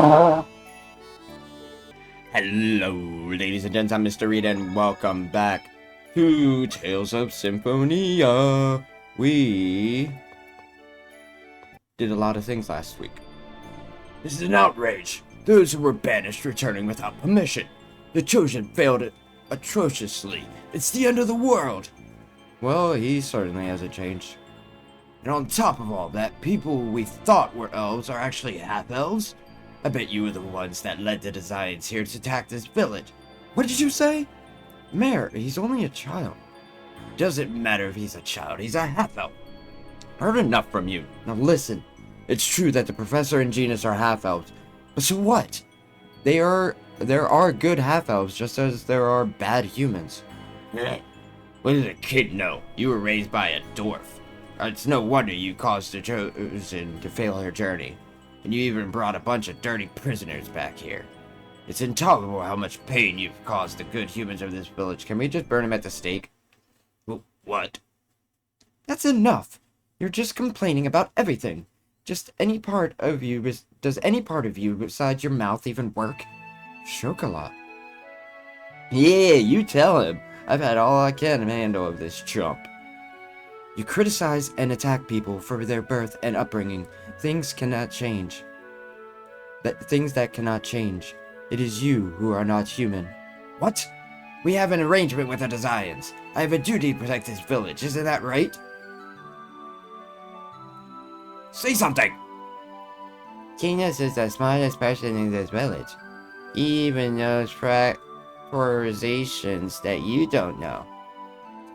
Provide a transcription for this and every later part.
Hello, ladies and gents, I'm Mr. Reed, and welcome back to Tales of Symphonia. We did a lot of things last week. This is an outrage. Those who were banished returning without permission. The Trojan failed atrociously. It's the end of the world. Well, he certainly hasn't changed. And on top of all that, people we thought were elves are actually half-elves? I bet you were the ones that led the designs here to attack this village. What did you say? Mayor, he's only a child. Doesn't matter if he's a child, he's a half-elf. Heard enough from you. Now listen, it's true that the professor and Genus are half-elves, but so what? There are good half-elves just as there are bad humans. What does a kid know? You were raised by a dwarf. It's no wonder you caused the Chosen to fail her journey. And you even brought a bunch of dirty prisoners back here. It's intolerable how much pain you've caused the good humans of this village. Can we just burn him at the stake? What? That's enough. You're just complaining about everything. Does any part of you besides your mouth even work? Chocolat. Yeah, you tell him. I've had all I can handle of this chump. You criticize and attack people for their birth and upbringing. Things cannot change. Things that cannot change. It is you who are not human. What? We have an arrangement with the Desians. I have a duty to protect this village. Isn't that right? Say something! Genus is the smartest person in this village. He even knows factorizations that you don't know.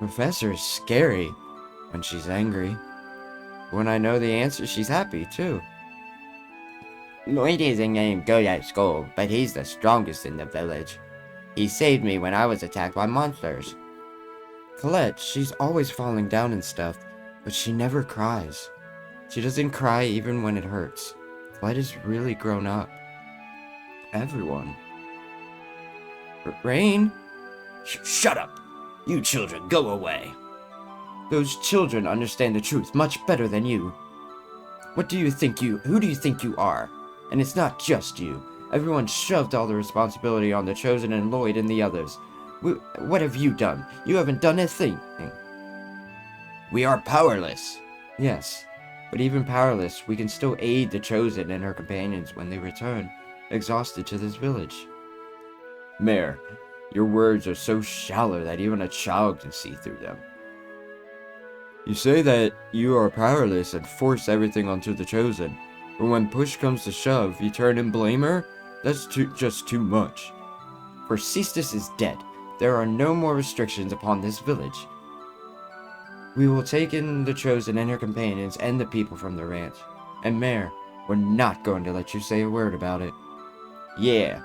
Professor is scary when she's angry. When I know the answer, she's happy, too. Lloyd isn't getting good at school, but he's the strongest in the village. He saved me when I was attacked by monsters. Colette, she's always falling down and stuff, but she never cries. She doesn't cry even when it hurts. Colette has really grown up. Everyone. Rain? Shut up! You children, go away. Those children understand the truth much better than you. Who do you think you are? And it's not just you. Everyone shoved all the responsibility on the Chosen and Lloyd and the others. What have you done? You haven't done a thing. We are powerless. Yes, but even powerless, we can still aid the Chosen and her companions when they return, exhausted to this village. Mayor, your words are so shallow that even a child can see through them. You say that you are powerless and force everything onto the Chosen, but when push comes to shove, you turn and blame her? That's just too much. For Cestus is dead. There are no more restrictions upon this village. We will take in the Chosen and her companions and the people from the ranch. And Mayor, we're not going to let you say a word about it. Yeah.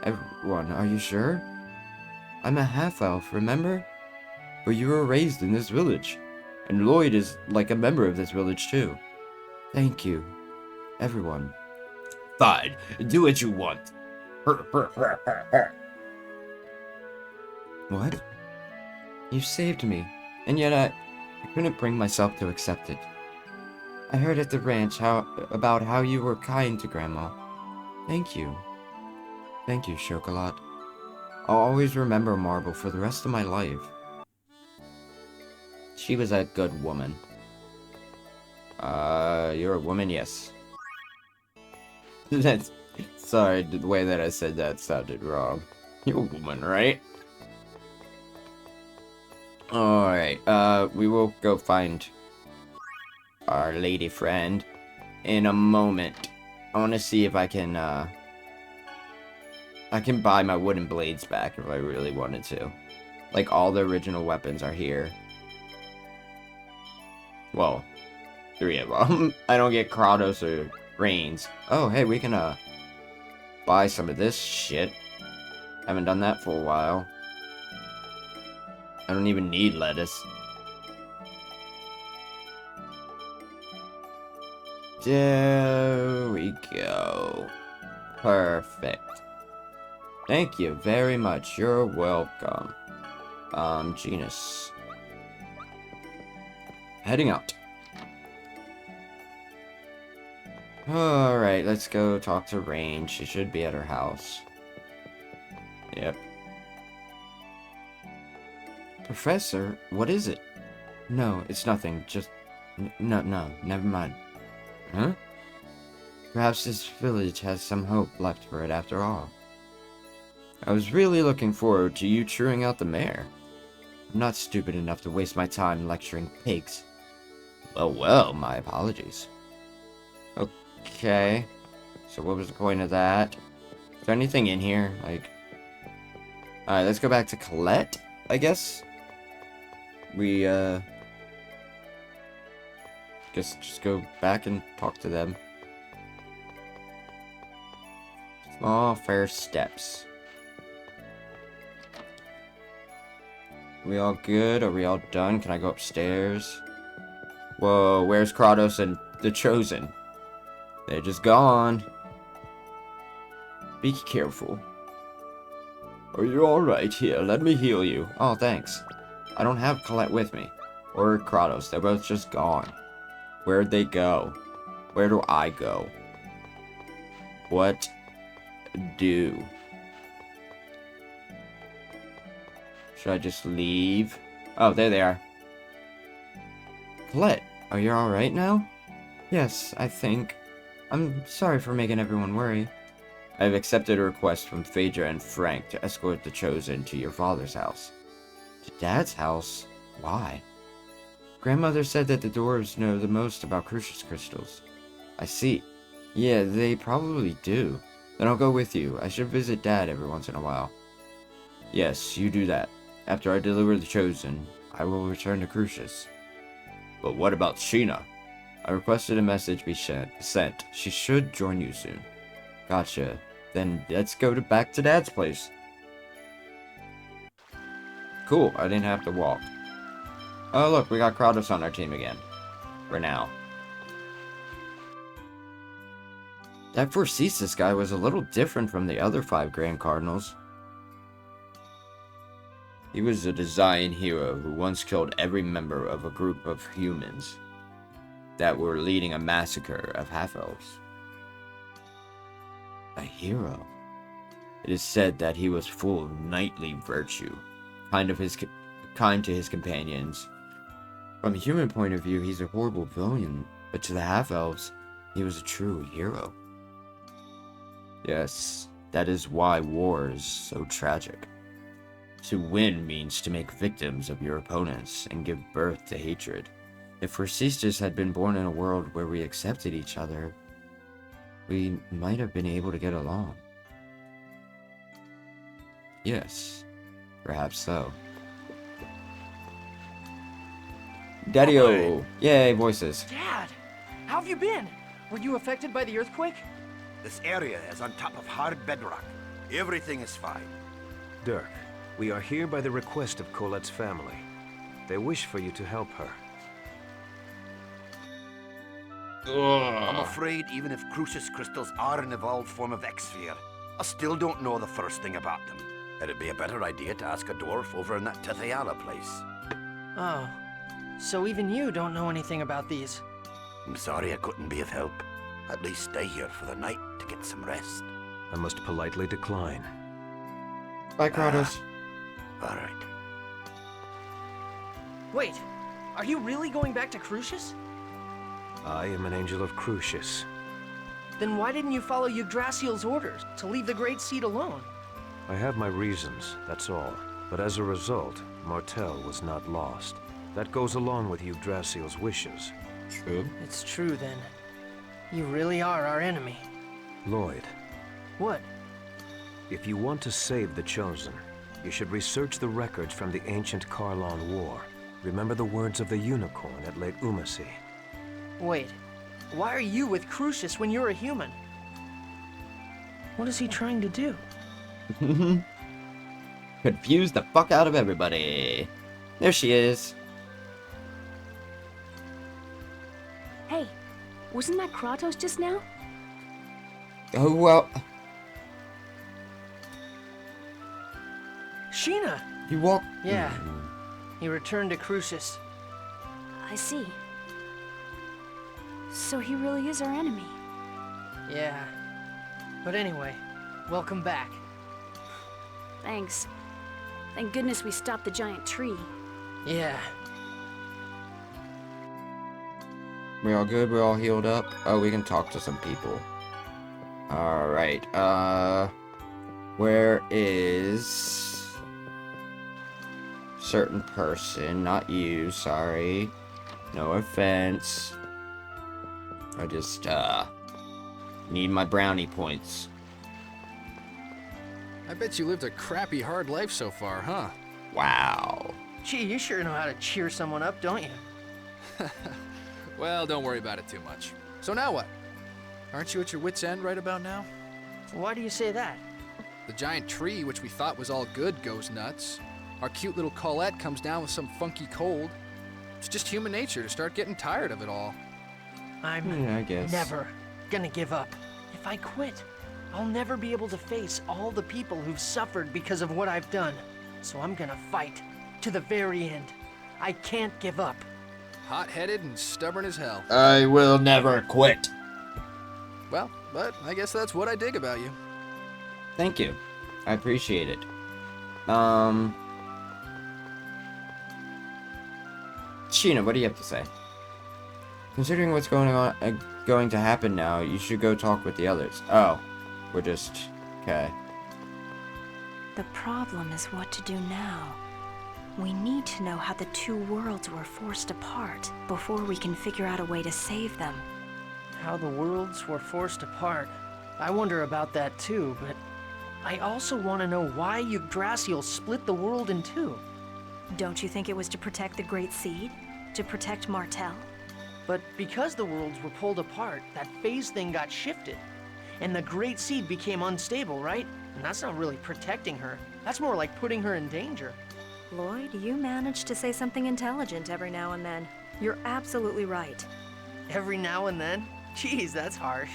Everyone, are you sure? I'm a half-elf, remember? But you were raised in this village. And Lloyd is like a member of this village too. Thank you, everyone. Fine, do what you want. What? You saved me, and yet I couldn't bring myself to accept it. I heard at the ranch about how you were kind to Grandma. Thank you. Thank you, Chocolat. I'll always remember Marble for the rest of my life. She was a good woman. You're a woman? Yes. Sorry, the way that I said that sounded wrong. You're a woman, right? Alright, we will go find our lady friend in a moment. I want to see if I can buy my wooden blades back if I really wanted to. Like, all the original weapons are here. Well, 3 of them. I don't get Kratos or Reigns. Oh, hey, we can, buy some of this shit. Haven't done that for a while. I don't even need lettuce. There we go. Perfect. Thank you very much. You're welcome. Genus. Heading out. Alright, let's go talk to Rain. She should be at her house. Yep. Professor, what is it? No, it's nothing. Just... No, never mind. Huh? Perhaps this village has some hope left for it after all. I was really looking forward to you chewing out the mayor. I'm not stupid enough to waste my time lecturing pigs. Well, my apologies. Okay. So what was the point of that? Is there anything in here? Like... Alright, let's go back to Colette, I guess? We, guess just go back and talk to them. Small first steps. We all good? Are we all done? Can I go upstairs? Whoa, where's Kratos and the Chosen? They're just gone. Be careful. Are you alright? Here, let me heal you. Oh, thanks. I don't have Colette with me. Or Kratos. They're both just gone. Where'd they go? Where do I go? What do? Should I just leave? Oh, there they are. Colette, are you alright now? Yes, I think. I'm sorry for making everyone worry. I have accepted a request from Phaedra and Frank to escort the Chosen to your father's house. To Dad's house? Why? Grandmother said that the dwarves know the most about Crucius crystals. I see. Yeah, they probably do. Then I'll go with you. I should visit Dad every once in a while. Yes, you do that. After I deliver the Chosen, I will return to Crucius. But what about Sheena? I requested a message be sent. She should join you soon. Gotcha. Then let's go back to Dad's place. Cool, I didn't have to walk. Oh look, we got Kratos on our team again. For now. That Forcesis guy was a little different from the other 5 Grand Cardinals. He was a design hero who once killed every member of a group of humans that were leading a massacre of half-elves. A hero. It is said that he was full of knightly virtue, kind to his companions. From a human point of view, he's a horrible villain, but to the half-elves, he was a true hero. Yes, that is why war is so tragic. To win means to make victims of your opponents and give birth to hatred. If Forcesis had been born in a world where we accepted each other, we might have been able to get along. Yes, perhaps so. Daddy-o! Yay, voices. Dad! How have you been? Were you affected by the earthquake? This area is on top of hard bedrock. Everything is fine. Dirk, we are here by the request of Colette's family. They wish for you to help her. I'm afraid even if Crucius crystals are an evolved form of X-Sphere, I still don't know the first thing about them. It'd be a better idea to ask a dwarf over in that Tithiala place. Oh, so even you don't know anything about these? I'm sorry I couldn't be of help. At least stay here for the night to get some rest. I must politely decline. Bye, Kratos. All right. Wait, are you really going back to Crucius? I am an angel of Crucius. Then why didn't you follow Yggdrasil's orders to leave the Great Seat alone? I have my reasons, that's all. But as a result, Martel was not lost. That goes along with Yggdrasil's wishes. True. It's true then. You really are our enemy. Lloyd, What? if you want to save the Chosen, you should research the records from the ancient Karlon War. Remember the words of the unicorn at Lake Umasi. Wait, why are you with Crucius when you're a human? What is he trying to do? Confuse the fuck out of everybody. There she is. Hey, wasn't that Kratos just now? Oh, well. Sheena! You walk. Yeah, he returned to Crucius. I see. So he really is our enemy. Yeah. But anyway, welcome back. Thanks. Thank goodness we stopped the giant tree. Yeah. We all good? We all healed up? Oh, we can talk to some people. Alright, where is certain person? Not you, sorry. No offense. I just, need my brownie points. I bet you lived a crappy, hard life so far, huh? Wow. Gee, you sure know how to cheer someone up, don't you? Well, don't worry about it too much. So now what? Aren't you at your wit's end right about now? Why do you say that? The giant tree, which we thought was all good, goes nuts. Our cute little Colette comes down with some funky cold. It's just human nature to start getting tired of it all. I'm Yeah, I guess. never gonna give up. If I quit, I'll never be able to face all the people who've suffered because of what I've done. So I'm gonna fight to the very end. I can't give up. Hot-headed and stubborn as hell. I will never quit. Well, but I guess that's what I dig about you. Thank you. I appreciate it. Sheena, what do you have to say? Considering what's going to happen now, you should go talk with the others. Oh, we're just... okay. The problem is what to do now. We need to know how the two worlds were forced apart before we can figure out a way to save them. How the worlds were forced apart. I wonder about that too, but I also want to know why Yggdrasil split the world in two. Don't you think it was to protect the Great Seed? To protect Martel? But because the worlds were pulled apart, that phase thing got shifted. And the Great Seed became unstable, right? And that's not really protecting her. That's more like putting her in danger. Lloyd, you manage to say something intelligent every now and then. You're absolutely right. Every now and then? Geez, that's harsh.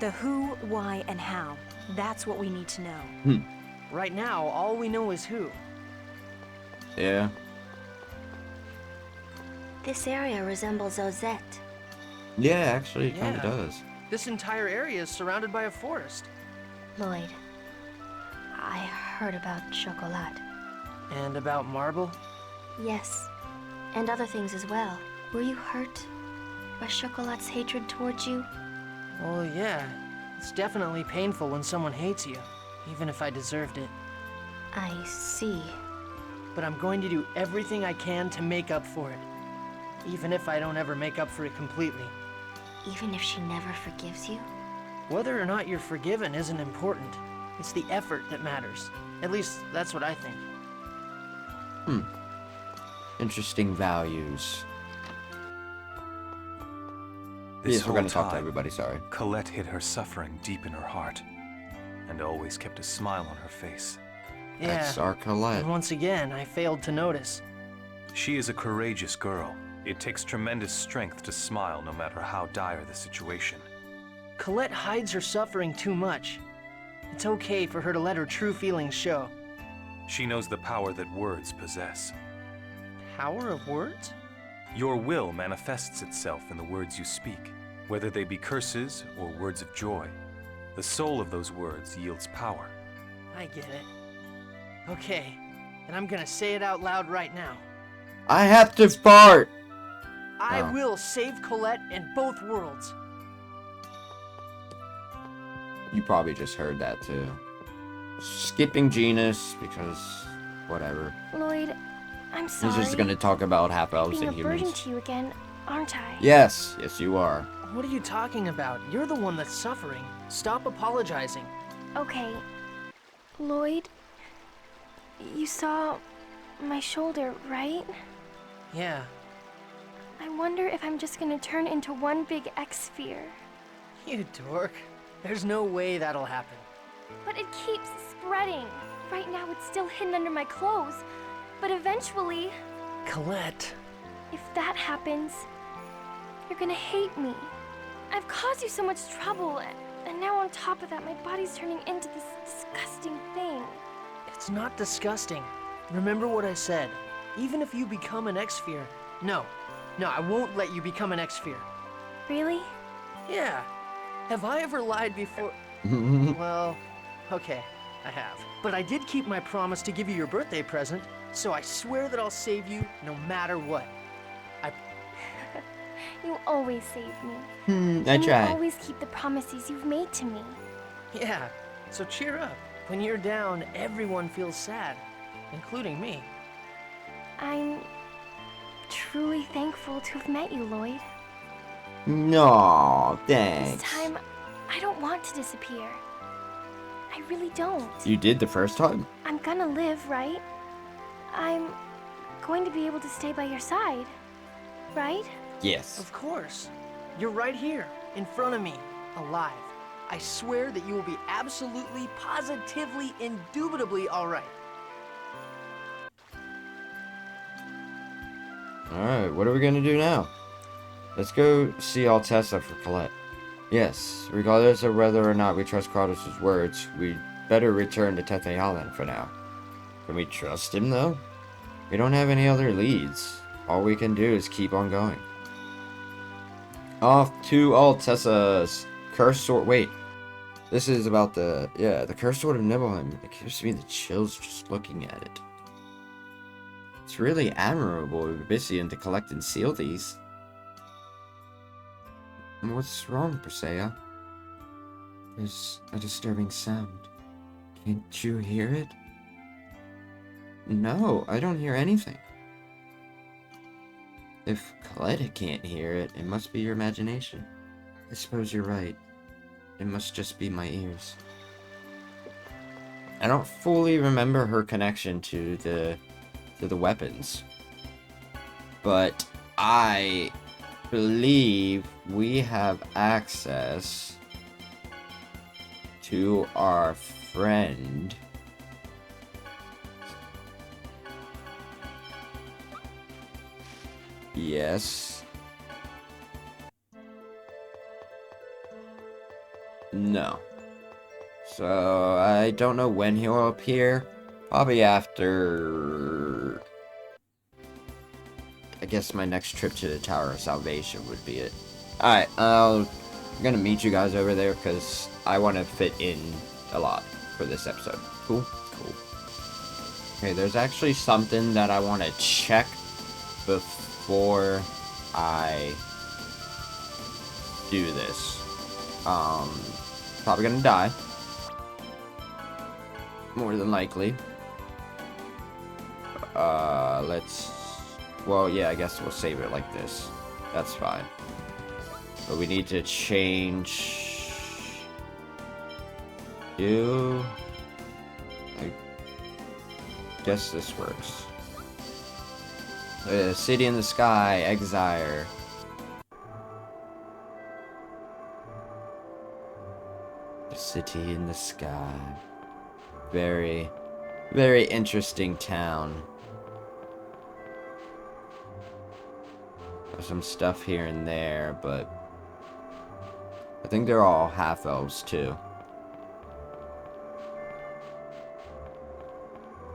The who, why, and how. That's what we need to know. Right now, all we know is who. Yeah. This area resembles Ozette. Yeah, actually, it kind of Yeah. does. This entire area is surrounded by a forest. Lloyd, I heard about Chocolat. And about Marble? Yes, and other things as well. Were you hurt by Chocolat's hatred towards you? Well, yeah. It's definitely painful when someone hates you, even if I deserved it. I see. But I'm going to do everything I can to make up for it. Even if I don't ever make up for it completely. Even if she never forgives you? Whether or not you're forgiven isn't important. It's the effort that matters. At least, that's what I think. Interesting values. This Yes, we're whole gonna talk to time, everybody, sorry. Colette hid her suffering deep in her heart, and always kept a smile on her face. That's Yeah. our Colette. And once again, I failed to notice. She is a courageous girl. It takes tremendous strength to smile no matter how dire the situation. Colette hides her suffering too much. It's okay for her to let her true feelings show. She knows the power that words possess. Power of words? Your will manifests itself in the words you speak, whether they be curses or words of joy. The soul of those words yields power. I get it. Okay, and I'm gonna say it out loud right now. I have to fart! I Oh. will save Colette in both worlds. You probably just heard that too. Skipping Genus, because whatever. Lloyd, I'm He's sorry. just gonna talk about half-elves Being and a burden humans. to you again, aren't I? Yes, yes you are. What are you talking about? You're the one that's suffering. Stop apologizing. Okay. Lloyd, you saw my shoulder, right? Yeah, I wonder if I'm just gonna turn into one big X-sphere. you dork. There's no way that'll happen. But it keeps spreading. Right now it's still hidden under my clothes. But eventually, Colette. if that happens, you're gonna hate me. I've caused you so much trouble, and now on top of that, my body's turning into this disgusting thing. It's not disgusting. Remember what I said. Even if you become an X-sphere. No, I won't let you become an X-sphere. Really? Yeah, Have I ever lied before? Well, okay, I have. But I did keep my promise to give you your birthday present, so I swear that I'll save you no matter what. You always save me. I And you try. always keep the promises you've made to me. Yeah, so cheer up. When you're down, everyone feels sad, including me. I'm truly thankful to have met you, Lloyd. No, This thanks. time, I don't want to disappear. I really don't. You did the first time? I'm gonna live, right? I'm going to be able to stay by your side, right? Yes. Of course. You're right here, in front of me, alive. I swear that you will be absolutely, positively, indubitably all right. Alright, what are we gonna do now? Let's go see Altessa for Colette. Yes, regardless of whether or not we trust Kratos' words, we'd better return to Tethys Island for now. Can we trust him, though? We don't have any other leads. All we can do is keep on going. Off to Altessa's Cursed Sword. Wait, this is about the Cursed Sword of Nibelheim. It gives me the chills just looking at it. It's really admirable of Abyssion to collect and seal these. What's wrong, Persea? There's a disturbing sound. Can't you hear it? No, I don't hear anything. If Coletta can't hear it, it must be your imagination. I suppose you're right. It must just be my ears. I don't fully remember her connection to the weapons. But I believe we have access to our friend. Yes. No. So, I don't know when he'll appear. Probably after... I guess my next trip to the Tower of Salvation would be it. Alright, I'm gonna meet you guys over there because I want to fit in a lot for this episode. Cool? Cool. Okay, there's actually something that I want to check before I do this. Probably gonna die. More than likely. Well, yeah, I guess we'll save it like this. That's fine. But we need to change... I guess this works. City in the Sky, Exire. The City in the Sky. Very, very interesting town. There's some stuff here and there, but I think they're all half-elves too.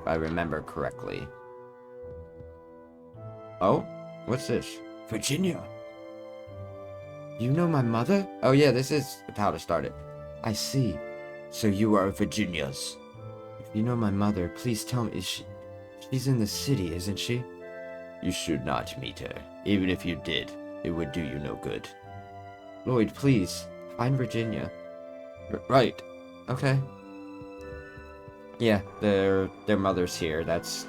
If I remember correctly. Oh? What's this? Virginia! You know my mother? Oh yeah, this is how to start it. I see. So you are Virginia's. If you know my mother, please tell me, she's in the city, isn't she? You should not meet her. Even if you did, it would do you no good. Lloyd, please, find Virginia. Right. Okay. Yeah, their mother's here. That's...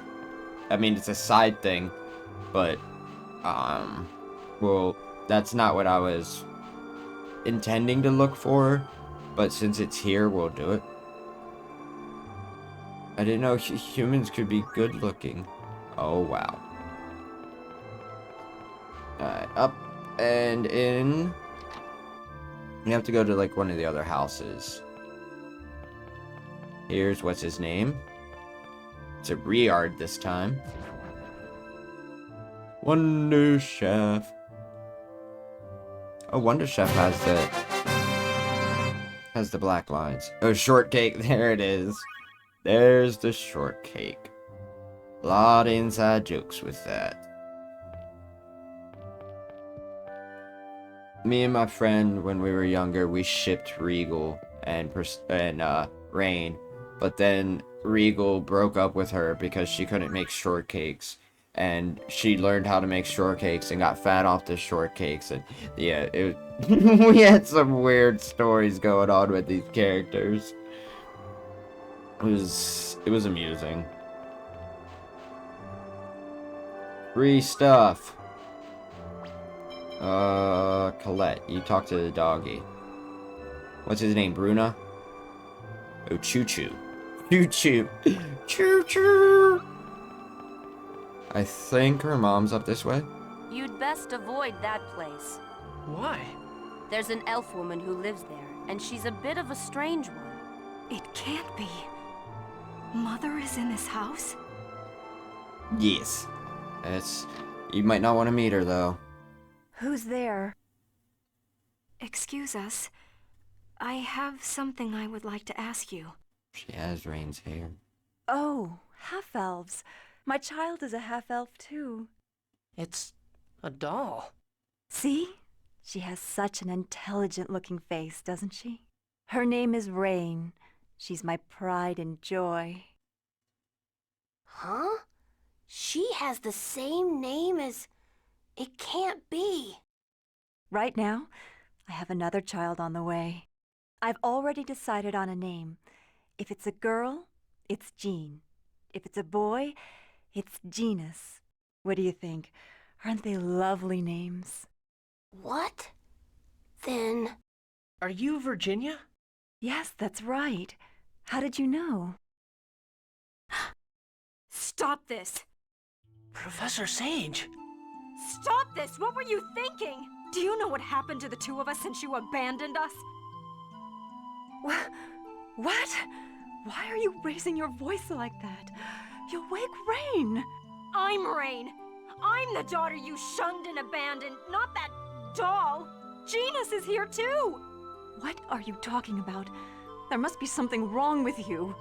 I mean, it's a side thing, but, well, that's not what I was intending to look for, but since it's here, we'll do it. I didn't know humans could be good looking. Oh, wow. Alright, up and in. You have to go to, like, one of the other houses. Here's what's his name. It's a Riard this time. Wonder Chef. Oh, Wonder Chef has the black lines. Oh, shortcake. There it is. There's the shortcake. A lot of inside jokes with that. me and my friend, when we were younger, we shipped Regal and Rain, but then Regal broke up with her because she couldn't make shortcakes, and she learned how to make shortcakes and got fat off the shortcakes, and yeah, we had some weird stories going on with these characters. It was amusing. Free stuff. Colette, you talk to the doggy. What's his name, Bruna? Oh, Choo Choo. Choo Choo. Choo Choo. I think her mom's up this way. You'd best avoid that place. Why? There's an elf woman who lives there, and she's a bit of a strange one. It can't be. Mother is in this house? Yes. You might not want to meet her, though. Who's there? Excuse us. I have something I would like to ask you. She has Rain's hair. Oh, half-elves. My child is a half-elf too. It's a doll. See? She has such an intelligent-looking face, doesn't she? Her name is Rain. She's my pride and joy. Huh? She has the same name as... It can't be. Right now, I have another child on the way. I've already decided on a name. If it's a girl, it's Jean. If it's a boy, it's Genus. What do you think? Aren't they lovely names? What? Then... Are you Virginia? Yes, that's right. How did you know? Stop this! Professor Sage. Stop this! What were you thinking? Do you know what happened to the two of us since you abandoned us? What? Why are you raising your voice like that? You'll wake Rain. I'm Rain. I'm the daughter you shunned and abandoned, not that doll. Genus is here too. What are you talking about? There must be something wrong with you.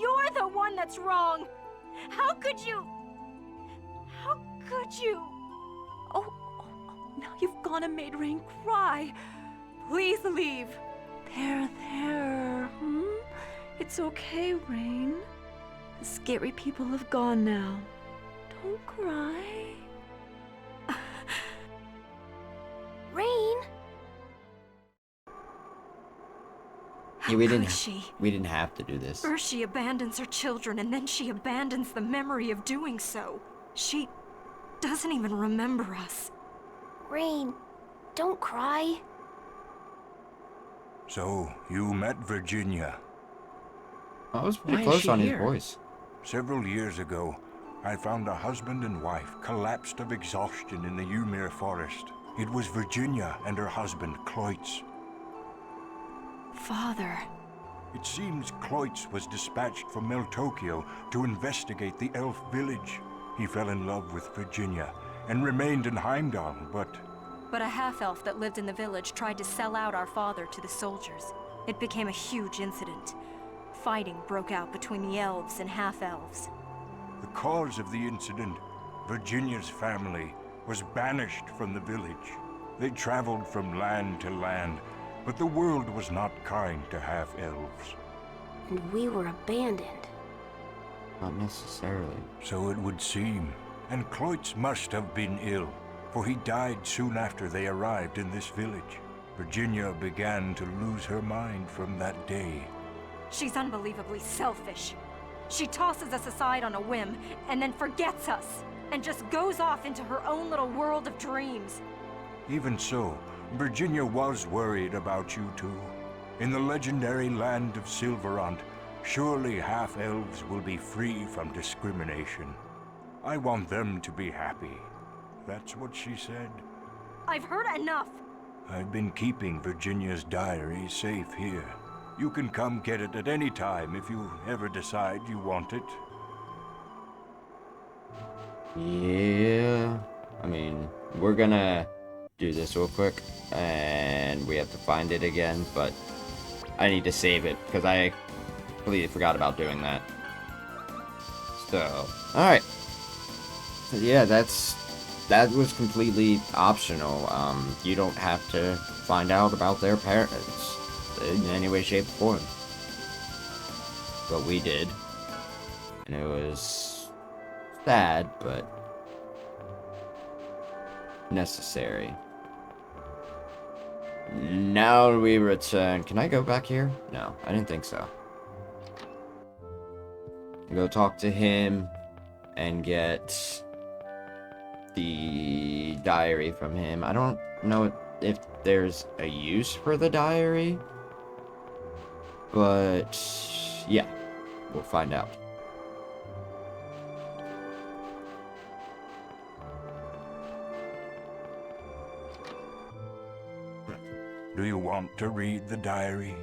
You're the one that's wrong. How could you? How could you? Oh, now you've gone and made Rain cry. Please leave. There. It's okay, Rain. The scary people have gone now. Don't cry. Rain? Yeah, She we didn't have to do this. First she abandons her children, and then she abandons the memory of doing so. She doesn't even remember us. Rain, don't cry. So, you met Virginia. I was pretty Why is close she on here? his voice. Several years ago, I found a husband and wife collapsed of exhaustion in the Ymir forest. It was Virginia and her husband, Cloyts. Father. It seems Cloyts was dispatched from Meltokio to investigate the elf village. He fell in love with Virginia and remained in Heimdall, But a half-elf that lived in the village tried to sell out our father to the soldiers. It became a huge incident. Fighting broke out between the elves and half-elves. the cause of the incident, Virginia's family, was banished from the village. They traveled from land to land, but the world was not kind to half-elves. And we were abandoned. Not necessarily. So it would seem. And Cloyts must have been ill, for he died soon after they arrived in this village. Virginia began to lose her mind from that day. She's unbelievably selfish. She tosses us aside on a whim, and then forgets us, and just goes off into her own little world of dreams. Even so, Virginia was worried about you two. In the legendary land of Silverant, surely half-elves will be free from discrimination. I want them to be happy. That's what she said. I've heard enough. I've been keeping Virginia's diary safe here. You can come get it at any time if you ever decide you want it. Yeah. I mean, we're gonna do this real quick, and we have to find it again, but I need to save it, because I completely forgot about doing that. So, alright. So yeah, that's that was completely optional. You don't have to find out about their parents in any way, shape, or form. But we did. And it was sad, but necessary. Now we return. Can I go back here? No, I didn't think so. Go talk to him and get the diary from him. I don't know if there's a use for the diary, but yeah, we'll find out. Do you want to read the diary?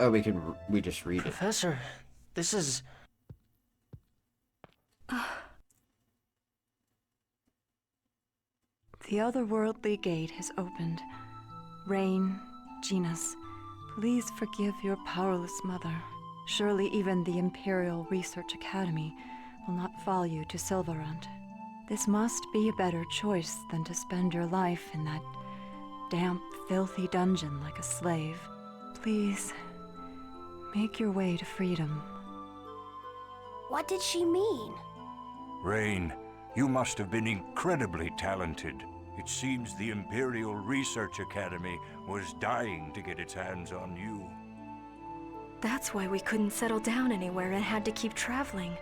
Oh, we just read it. Professor, this is... The otherworldly gate has opened. Rain, Genus, please forgive your powerless mother. Surely even the Imperial Research Academy will not follow you to Silverrun. This must be a better choice than to spend your life in that damp, filthy dungeon like a slave. Please, make your way to freedom. What did she mean? Rain, you must have been incredibly talented. It seems the Imperial Research Academy was dying to get its hands on you. That's why we couldn't settle down anywhere and had to keep traveling.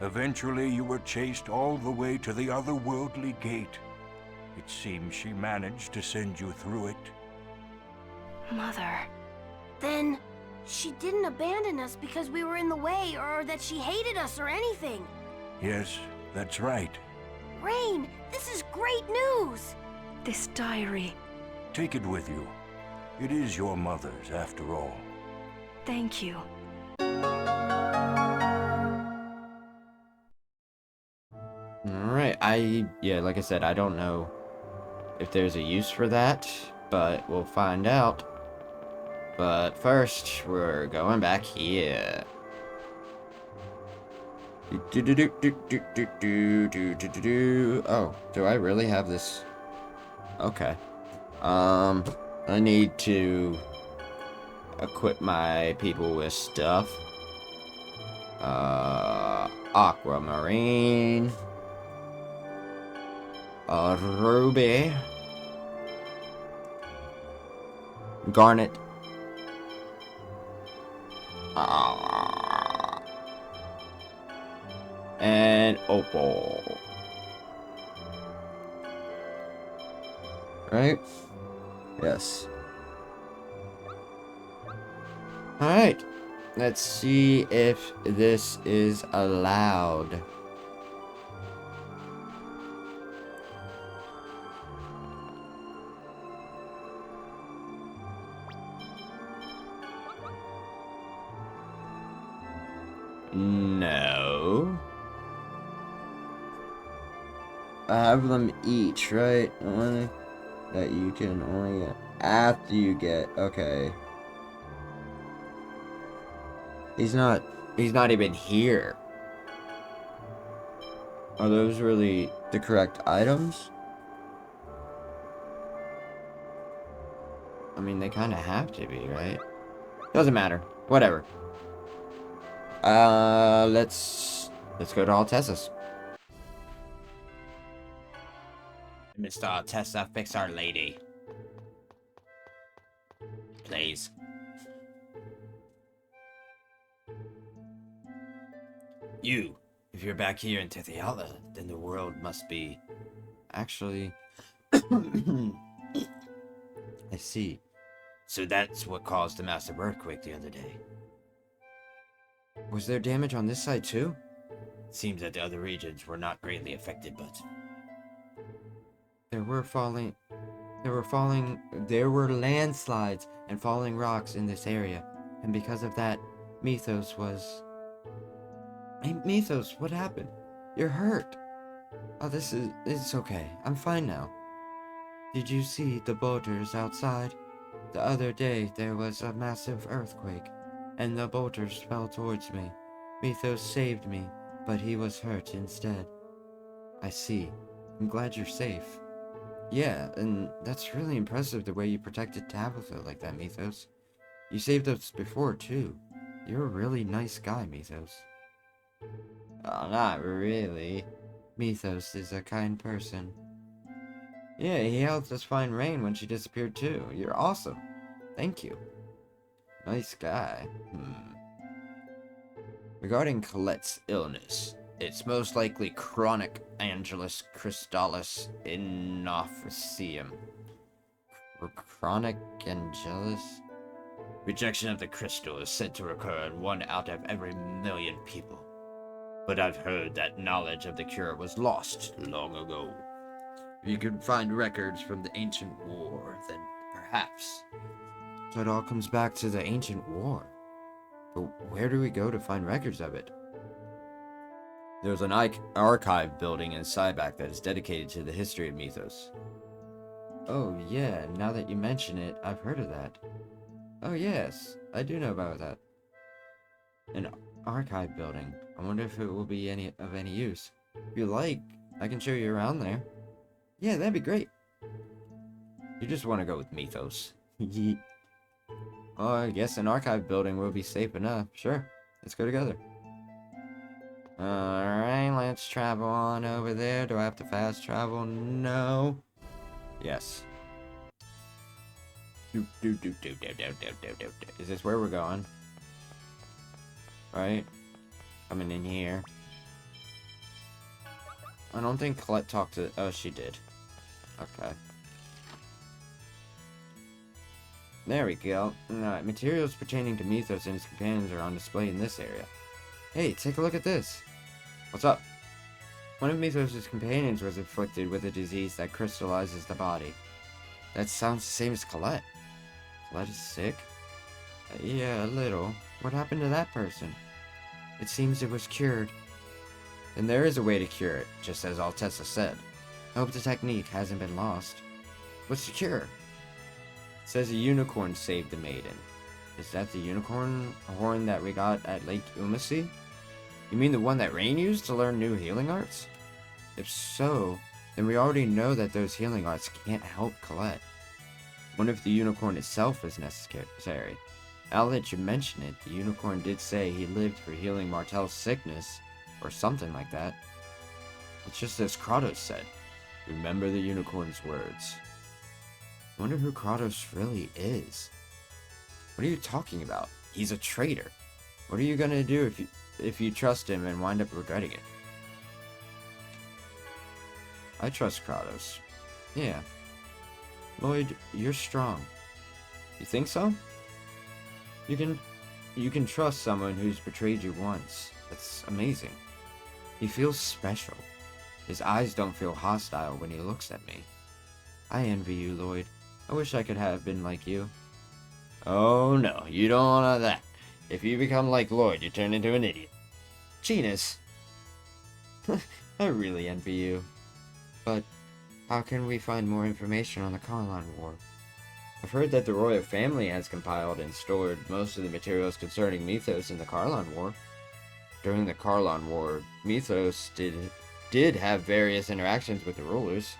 Eventually, you were chased all the way to the otherworldly gate. It seems she managed to send you through it. Mother. Then she didn't abandon us because we were in the way or that she hated us or anything. Yes, that's right. Rain, this is great news! This diary. Take it with you. It is your mother's, after all. Thank you. Alright, yeah, like I said, I don't know if there's a use for that, but we'll find out. But first, we're going back here. Oh, do I really have this? Okay. I need to equip my people with stuff. Aquamarine. A ruby. Garnet. And opal. Right? Yes. Alright. Let's see if this is allowed. No. I have them each, right? One that you can only get after you get. Okay. He's not even here. Are those really the correct items? I mean, they kind of have to be, right? Doesn't matter. Whatever. Let's go to Altessa's. Mr. Altessa, fix our lady. Please. You, if you're back here in Tethiala, then the world must be... Actually... I see. So that's what caused the massive earthquake the other day. Was there damage on this side too? It seems that the other regions were not greatly affected, but... There were landslides and falling rocks in this area, and because of that, Mythos was... Hey, Mythos, what happened? You're hurt. Oh, it's okay. I'm fine now. Did you see the boulders outside? The other day, there was a massive earthquake, and the boulders fell towards me. Mythos saved me, but he was hurt instead. I see. I'm glad you're safe. Yeah, and that's really impressive the way you protected Tabitha like that, Mythos. You saved us before, too. You're a really nice guy, Mythos. Oh, not really. Mythos is a kind person. Yeah, he helped us find Rain when she disappeared, too. You're awesome. Thank you. Nice guy. Regarding Colette's illness, it's most likely chronic Angelus Crystallis Inofficium. Chronic Angelus? Rejection of the crystal is said to occur in 1 out of every 1,000,000 people. But I've heard that knowledge of the cure was lost long ago. If you could find records from the ancient war, then perhaps. So it all comes back to the ancient war. But where do we go to find records of it? There's an archive building in Cyback that is dedicated to the history of Mythos. Oh yeah, now that you mention it, I've heard of that. Oh yes, I do know about that. An archive building. I wonder if it will be of any use. If you like, I can show you around there. Yeah, that'd be great. You just want to go with Mythos. Oh, I guess an archive building will be safe enough. Sure, let's go together. Alright, let's travel on over there. Do I have to fast travel? No. Yes. Is this where we're going? Right? Coming in here. I don't think Colette talked to... Oh, she did. Okay. There we go. Alright, materials pertaining to Mythos and his companions are on display in this area. Hey, take a look at this. What's up? One of Mythos' companions was afflicted with a disease that crystallizes the body. That sounds the same as Colette. Colette is sick? Yeah, a little. What happened to that person? It seems it was cured. Then there is a way to cure it, just as Altessa said. I hope the technique hasn't been lost. What's the cure? It says a unicorn saved the maiden. Is that the unicorn horn that we got at Lake Umasi? You mean the one that Rain used to learn new healing arts? If so, then we already know that those healing arts can't help Colette. What if the unicorn itself is necessary? Now that you mention it, the unicorn did say he lived for healing Martel's sickness, or something like that. It's just as Kratos said. Remember the unicorn's words. I wonder who Kratos really is. What are you talking about? He's a traitor. What are you gonna do if you trust him and wind up regretting it? I trust Kratos. Yeah. Lloyd, you're strong. You think so? You can trust someone who's betrayed you once. That's amazing. He feels special. His eyes don't feel hostile when he looks at me. I envy you, Lloyd. I wish I could have been like you. Oh no, you don't want that. If you become like Lloyd, you turn into an idiot. Genus. I really envy you. But how can we find more information on the Karlan War? I've heard that the royal family has compiled and stored most of the materials concerning Mythos in the Karlan War. During the Karlan War, Mythos did have various interactions with the rulers.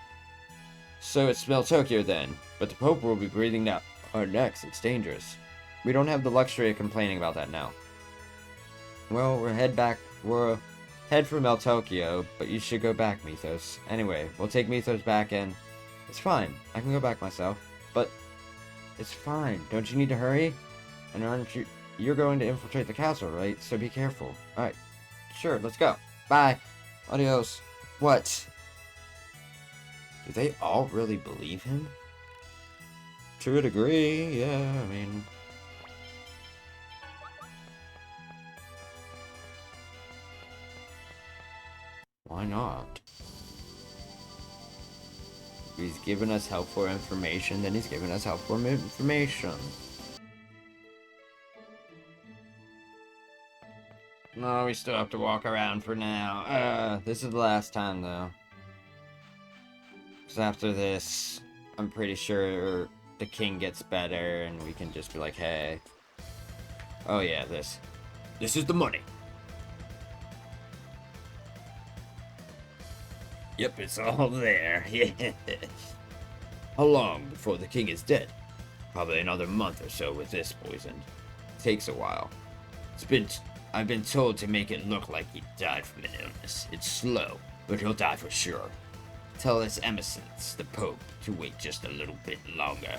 So it's Meltokio then, but the Pope will be breathing down our necks. It's dangerous. We don't have the luxury of complaining about that now. Well, we'll head for Meltokio, but you should go back, Mythos. Anyway, we'll take Mythos back and... It's fine, I can go back myself. But... It's fine, don't you need to hurry? And aren't you're going to infiltrate the castle, right? So be careful. Alright, sure, let's go. Bye. Adios. What? Do they all really believe him? To a degree, yeah, I mean... Why not? If he's given us helpful information, then he's given us helpful information. No, we still have to walk around for now. This is the last time, though. Because after this, I'm pretty sure the king gets better, and we can just be like, hey. Oh yeah, this is the money. Yep, it's all there. How long before the king is dead? Probably another month or so with this poisoned. Takes a while. I've been told to make it look like he died from an illness. It's slow, but he'll die for sure. Tell his emissaries, the Pope, to wait just a little bit longer.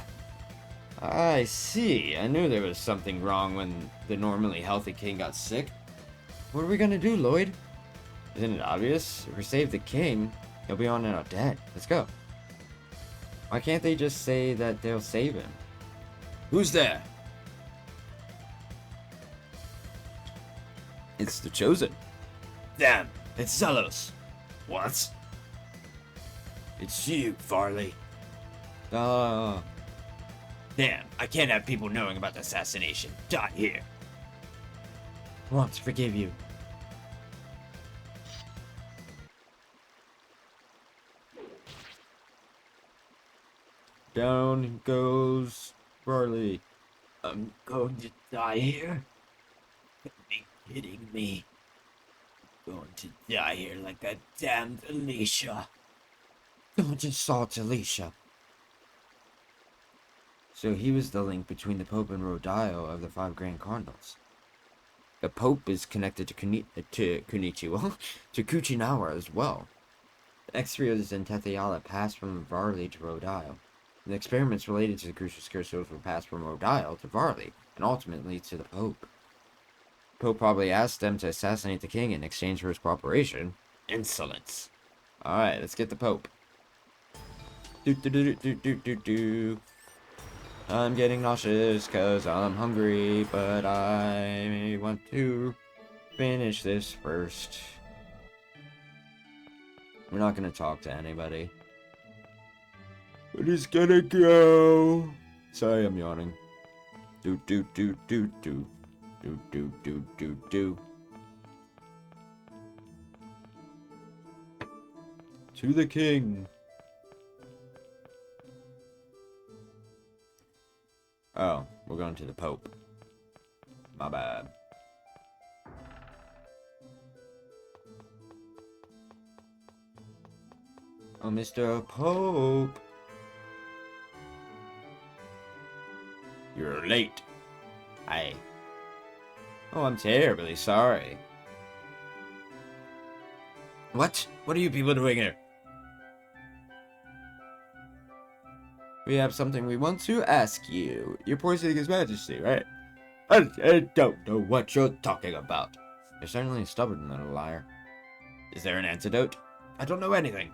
I see. I knew there was something wrong when the normally healthy king got sick. What are we gonna do, Lloyd? Isn't it obvious? If we save the king, he'll be on our dead. Let's go. Why can't they just say that they'll save him? Who's there? It's the Chosen. Damn, it's Zelos. What? It's you, Varley. Damn, I can't have people knowing about the assassination. Die here. I want to forgive you. Down goes Varley. I'm going to die here? You're kidding me. I'm going to die here like that damned Alicia. Don't insult Alicia. So he was the link between the Pope and Rodile of the 5 Grand Cardinals. The Pope is connected to Kunichiwa, to Kuchinawa as well. The X-Trios in Tethiala passed from Varley to Rodile. The experiments related to the Crucius Cursos were passed from Rodile to Varley, and ultimately to the Pope. Pope probably asked them to assassinate the king in exchange for his cooperation. Insolence. Alright, let's get the Pope. I'm getting nauseous because I'm hungry, but I want to finish this first. We're not going to talk to anybody. We're just gonna go. Sorry, I'm yawning. Do. To the king. Oh, we're going to the Pope. My bad. Oh, Mr. Pope. You're late. Hi. Oh, I'm terribly sorry. What? What are you people doing here? We have something we want to ask you. You're poisoning His Majesty, right? I don't know what you're talking about. You're certainly a stubborn little liar. Is there an antidote? I don't know anything.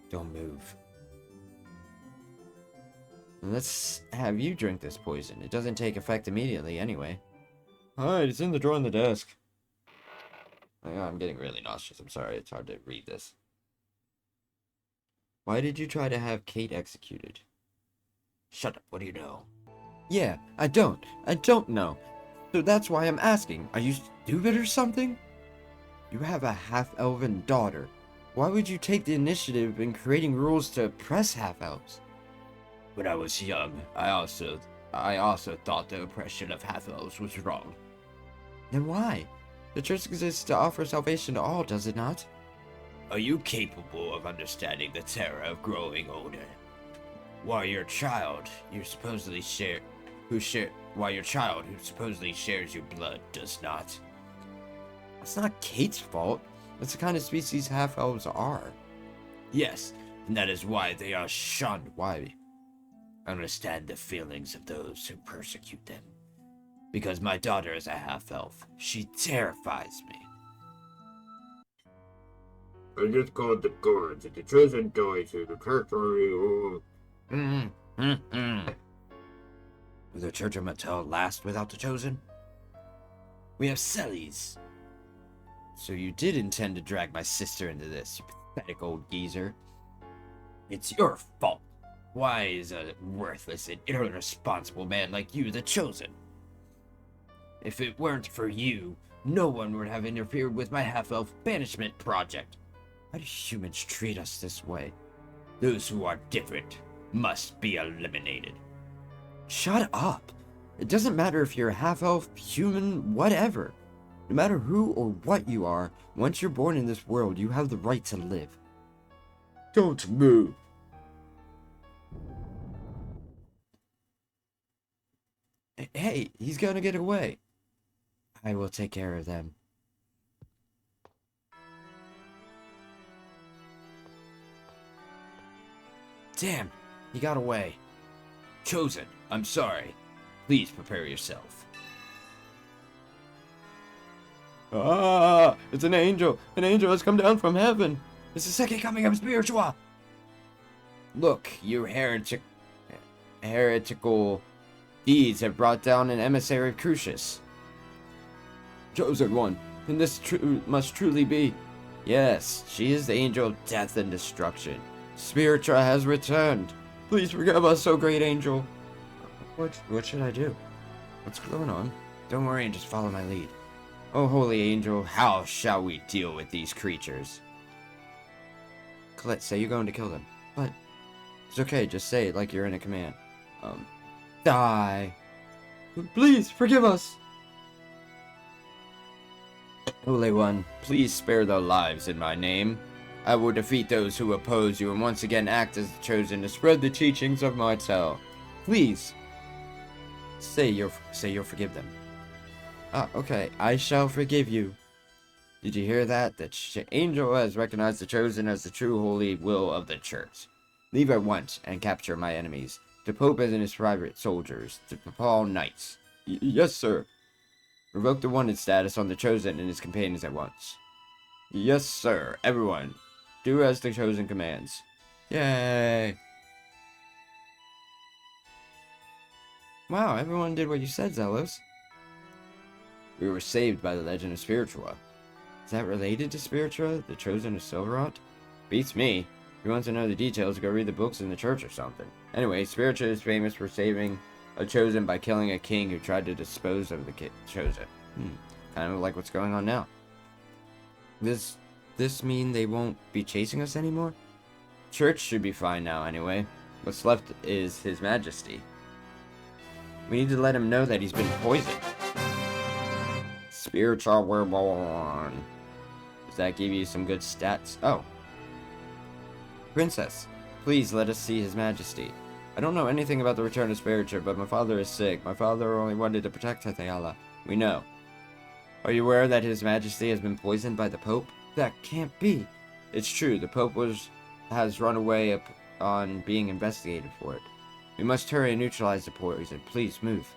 Don't move. Let's have you drink this poison. It doesn't take effect immediately anyway. Alright, it's in the drawer on the desk. Oh, I'm getting really nauseous. I'm sorry, it's hard to read this. Why did you try to have Kate executed? Shut up, what do you know? Yeah, I don't know. So that's why I'm asking. Are you stupid or something? You have a half-elven daughter. Why would you take the initiative in creating rules to oppress half-elves? When I was young, I also thought the oppression of half-elves was wrong. Then why? The church exists to offer salvation to all, does it not? Are you capable of understanding the terror of growing older? While your child, who supposedly shares your blood, does not. It's not Kate's fault. That's the kind of species half-elves are. Yes, and that is why they are shunned. Why? I understand the feelings of those who persecute them. Because my daughter is a half-elf. She terrifies me. I just called the guards at the chosen die to the territory. Will the Church of Mattel last without the chosen? We have Sellies. So you did intend to drag my sister into this, you pathetic old geezer. It's your fault. Why is a worthless and irresponsible man like you the chosen? If it weren't for you, no one would have interfered with my half-elf banishment project. Why do humans treat us this way? Those who are different must be eliminated. Shut up! It doesn't matter if you're a half-elf, human, whatever. No matter who or what you are, once you're born in this world, you have the right to live. Don't move. Hey, he's gonna get away. I will take care of them. Damn, he got away. Chosen, I'm sorry. Please prepare yourself. Ah, it's an angel. An angel has come down from heaven. It's the second coming of Spiritual. Look, your heretical deeds have brought down an emissary of Crucius. Chosen one, then this must truly be. Yes, she is the angel of death and destruction. Spiritual has returned. Please forgive us, O great angel. What should I do? What's going on? Don't worry and just follow my lead. Oh, holy angel, how shall we deal with these creatures? Colette, say you're going to kill them. But it's okay, just say it like you're in a command. Die. Please, forgive us. Holy One, please spare their lives in my name. I will defeat those who oppose you and once again act as the chosen to spread the teachings of my tale. Please, say you'll forgive them. Ah, okay, I shall forgive you. Did you hear that? The angel has recognized the chosen as the true holy will of the church. Leave at once and capture my enemies, the Pope and his private soldiers, the Papal Knights. Yes, sir. Revoke the wanted status on the chosen and his companions at once. Yes, sir. Everyone, do as the chosen commands. Yay! Wow, everyone did what you said, Zelos. We were saved by the legend of Spiritua. Is that related to Spiritua, the chosen of Silverot? Beats me. If you want to know the details, go read the books in the church or something. Anyway, Spiritua is famous for saving a chosen by killing a king who tried to dispose of the chosen. Kind of like what's going on now. Does this mean they won't be chasing us anymore? Church should be fine now anyway. What's left is His Majesty. We need to let him know that he's been poisoned. Spiritual were born. Does that give you some good stats? Oh. Princess, please let us see His Majesty. I don't know anything about the return of Spiritua, but my father is sick. My father only wanted to protect Tetheala. We know. Are you aware that His Majesty has been poisoned by the Pope? That can't be. It's true, the Pope has run away on being investigated for it. We must hurry and neutralize the poison. Please move.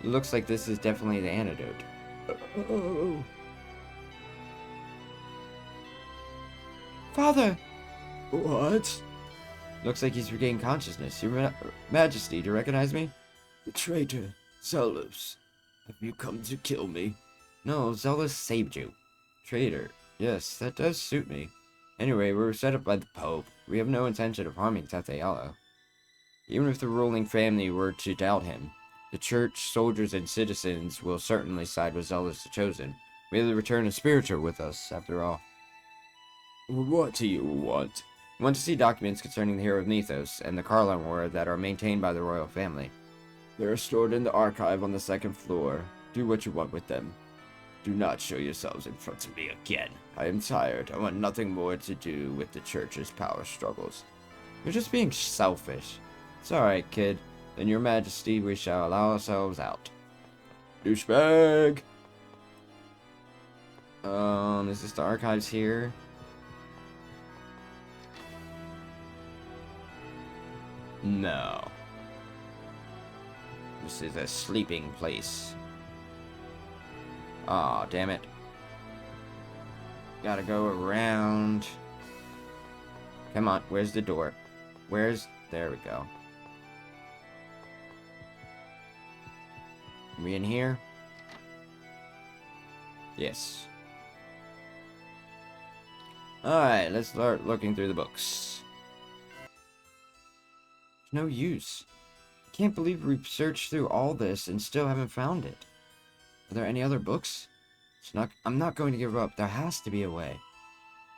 It looks like this is definitely the antidote. Oh. Father! What? Looks like he's regained consciousness. Your Majesty, do you recognize me? The traitor, Zelos. Have you come to kill me? No, Zelos saved you. Traitor. Yes, that does suit me. Anyway, we were set up by the Pope. We have no intention of harming Tetheala. Even if the ruling family were to doubt him, the church, soldiers, and citizens will certainly side with Zelos the Chosen. We have the return of Spiritua with us, after all. What do you want? I want to see documents concerning the hero of Nethos and the Carlon War that are maintained by the royal family. They are stored in the archive on the second floor. Do what you want with them. Do not show yourselves in front of me again. I am tired. I want nothing more to do with the church's power struggles. You're just being selfish. It's alright, kid. Then, Your Majesty, we shall allow ourselves out. Douchebag! Is this the archives here? No. This is a sleeping place. Aw, damn it. Gotta go around. Come on, where's the door? There we go. Are we in here? Yes. Alright, let's start looking through the books. There's no use. I can't believe we've searched through all this and still haven't found it. Are there any other books? I'm not going to give up. There has to be a way.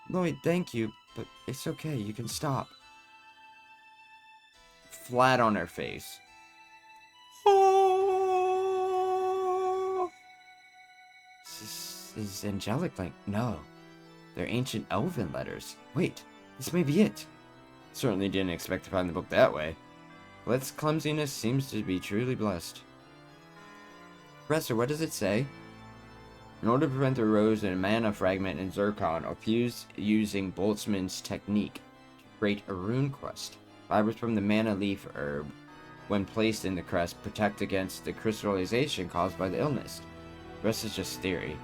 Lloyd, thank you, but it's okay. You can stop. Flat on her face. This is angelic, like, no. They're ancient elven letters. Wait, This may be it. Certainly didn't expect to find the book that way. Colette's clumsiness seems to be truly blessed. Professor, what does it say? In order to prevent the erosion, a mana fragment and zircon are fused using Boltzmann's technique to create a rune crest. Fibers from the mana leaf herb, when placed in the crest, protect against the crystallization caused by the illness. The rest is just theory.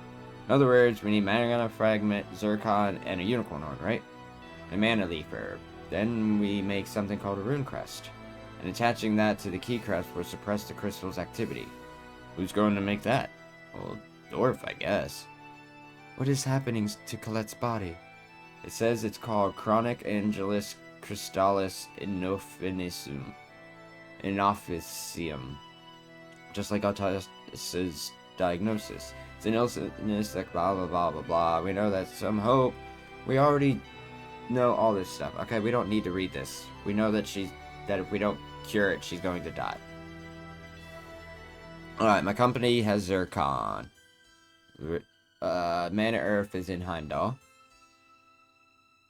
In other words, we need mana fragment, zircon, and a unicorn horn, right? A mana leaf herb. Then we make something called a rune crest. And attaching that to the key crest will suppress the crystal's activity. Who's going to make that? Well, Dwarf, I guess. What is happening to Colette's body? It says it's called Chronic Angelus Crystallis Inofficium. Just like Autis's diagnosis. It's an illness, like blah blah blah blah blah. We know that's some hope. We already know all this stuff. Okay, we don't need to read this. We know that if we don't cure it, she's going to die. Alright, my company has zircon. Mana Earth is in Heimdall.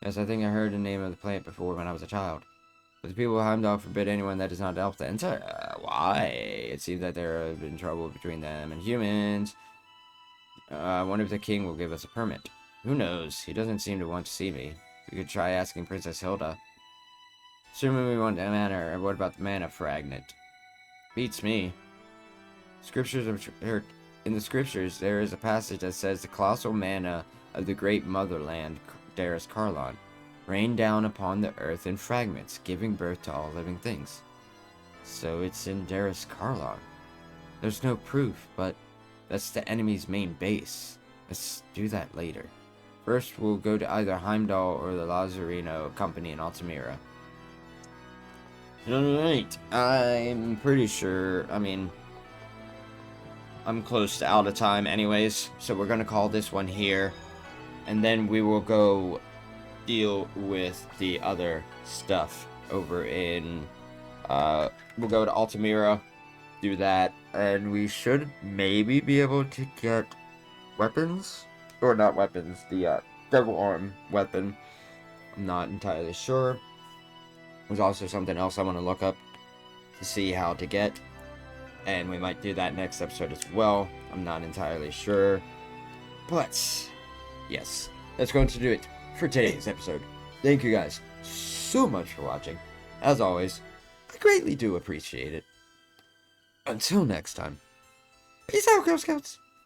Yes, I think I heard the name of the plant before when I was a child. But the people of Heimdall forbid anyone that is not elf to enter. Why? It seems that there have been trouble between them and humans. I wonder if the king will give us a permit. Who knows? He doesn't seem to want to see me. We could try asking Princess Hilda. Assuming we want the mana, what about the mana fragment? Beats me. In the scriptures, there is a passage that says the colossal mana of the great motherland, Darius Karlon, rained down upon the earth in fragments, giving birth to all living things. So it's in Darius Karlon. There's no proof, but that's the enemy's main base. Let's do that later. First, we'll go to either Heimdall or the Lazzarino company in Altamira. Alright, I'm pretty sure, I'm close to out of time anyways, so we're gonna call this one here, and then we will go deal with the other stuff over in, we'll go to Altamira, do that, and we should maybe be able to get weapons, or not weapons, the double arm weapon. I'm not entirely sure. There's also something else I want to look up to see how to get, and we might do that next episode as well. I'm not entirely sure, but yes, that's going to do it for today's episode. Thank you guys so much for watching. As always, I greatly do appreciate it. Until next time, peace out, Girl Scouts!